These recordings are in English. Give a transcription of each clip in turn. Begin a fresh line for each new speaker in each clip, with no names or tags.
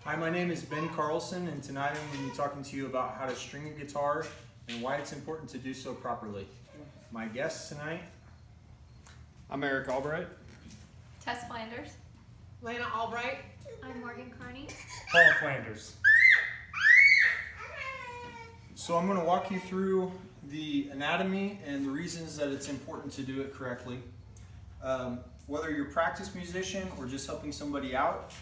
Hi, my name is Ben Carlson, and tonight I'm going to be talking to you about how to string a guitar and why it's important to do so properly. My guests tonight:
I'm Eric Albright.
Tess Flanders.
Lana Albright.
I'm Morgan Carney.
Paul Flanders.
So I'm going to walk you through the anatomy and the reasons that it's important to do it correctly. Whether you're a practice musician or just helping somebody out,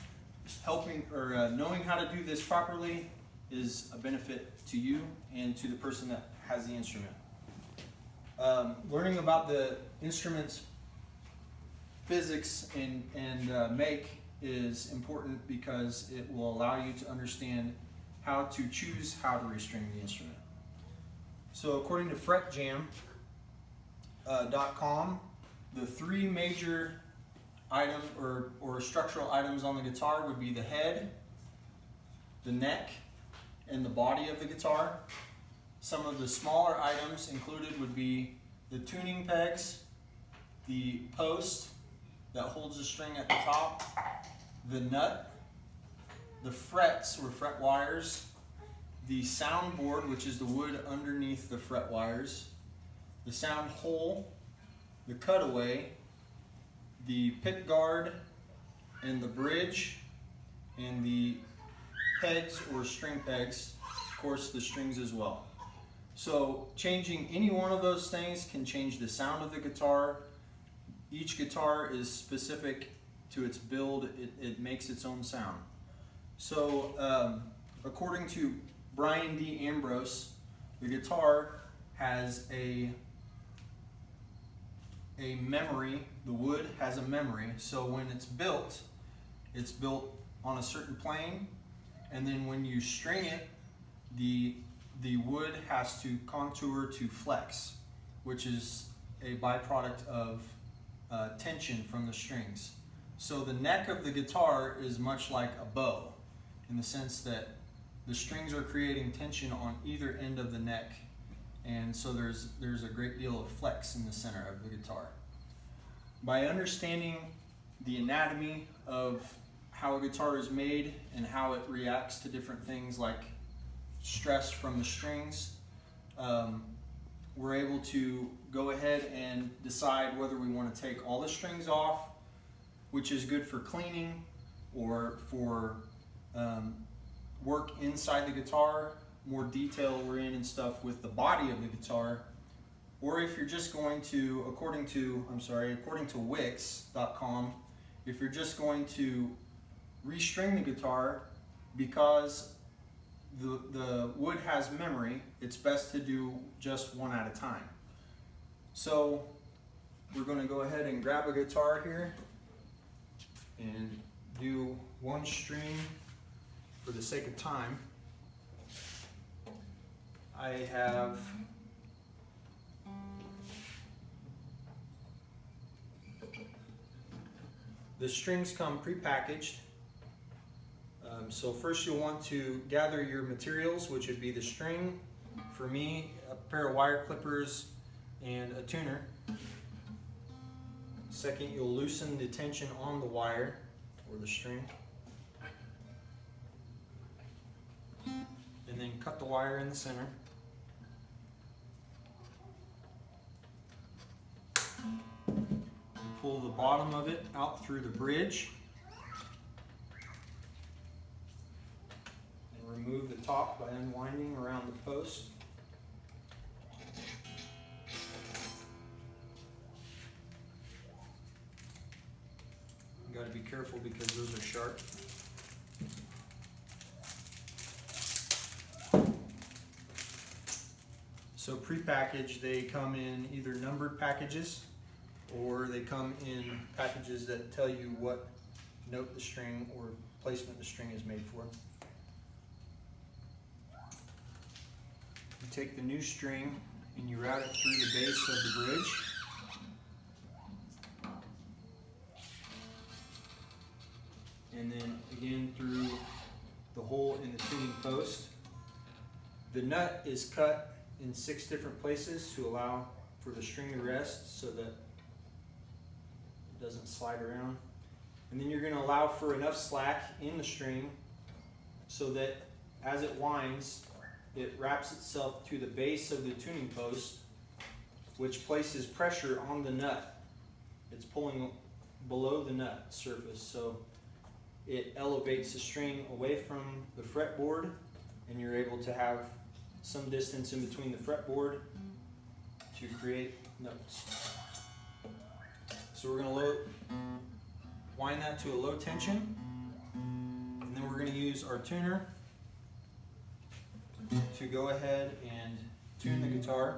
knowing how to do this properly is a benefit to you and to the person that has the instrument. Learning about the instrument's physics and make is important because it will allow you to understand how to choose how to restring the instrument. So according to fretjam.com, the three major items or structural items on the guitar would be the head, the neck, and the body of the guitar. Some of the smaller items included would be the tuning pegs, the post that holds the string at the top, the nut, the frets or fret wires, the soundboard, which is the wood underneath the fret wires, the sound hole, the cutaway, the pick guard, and the bridge, and the pegs or string pegs, of course the strings as well. So changing any one of those things can change the sound of the guitar. Each guitar is specific to its build. It makes its own sound. So according to Brian D. Ambrose, the guitar has a memory. The wood has a memory. So when it's built on a certain plane, and then when you string it, the wood has to contour to flex, which is a byproduct of tension from the strings. So the neck of the guitar is much like a bow, in the sense that the strings are creating tension on either end of the neck, and so there's a great deal of flex in the center of the guitar. By understanding the anatomy of how a guitar is made and how it reacts to different things like stress from the strings, we're able to go ahead and decide whether we want to take all the strings off, which is good for cleaning or for work inside the guitar, more detail we're in and stuff with the body of the guitar, or if you're just going to, according to Wix.com, if you're just going to restring the guitar, because the wood has memory, it's best to do just one at a time. So we're going to go ahead and grab a guitar here and do one string for the sake of time. I have the strings come pre-packaged. So first you'll want to gather your materials, which would be the string. For me, a pair of wire clippers and a tuner. Second, you'll loosen the tension on the wire or the string. And then cut the wire in the center. Pull the bottom of it out through the bridge. And remove the top by unwinding around the post. You got to be careful because those are sharp. So pre-packaged, they come in either numbered packages or they come in packages that tell you what note the string or placement the string is made for. You take the new string and you route it through the base of the bridge. And then again through the hole in the tuning post. The nut is cut in 6 different places to allow for the string to rest so that it doesn't slide around. And then you're going to allow for enough slack in the string so that as it winds, it wraps itself to the base of the tuning post, which places pressure on the nut. It's pulling below the nut surface, so it elevates the string away from the fretboard, and you're able to have some distance in between the fretboard to create notes. So we're going to wind that to a low tension, and then we're going to use our tuner to go ahead and tune the guitar.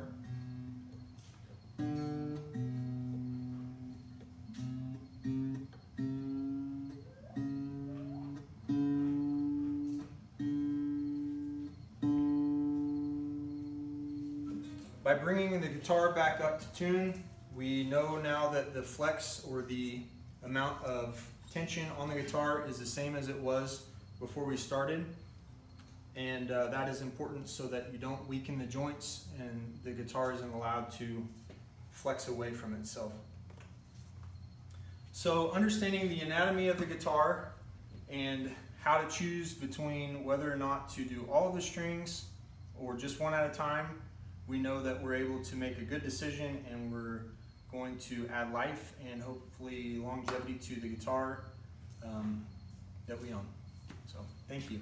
By bringing the guitar back up to tune, we know now that the flex, or the amount of tension on the guitar, is the same as it was before we started. And that is important so that you don't weaken the joints and the guitar isn't allowed to flex away from itself. So understanding the anatomy of the guitar and how to choose between whether or not to do all of the strings or just one at a time, we know that we're able to make a good decision, and we're going to add life and hopefully longevity to the guitar that we own. So thank you.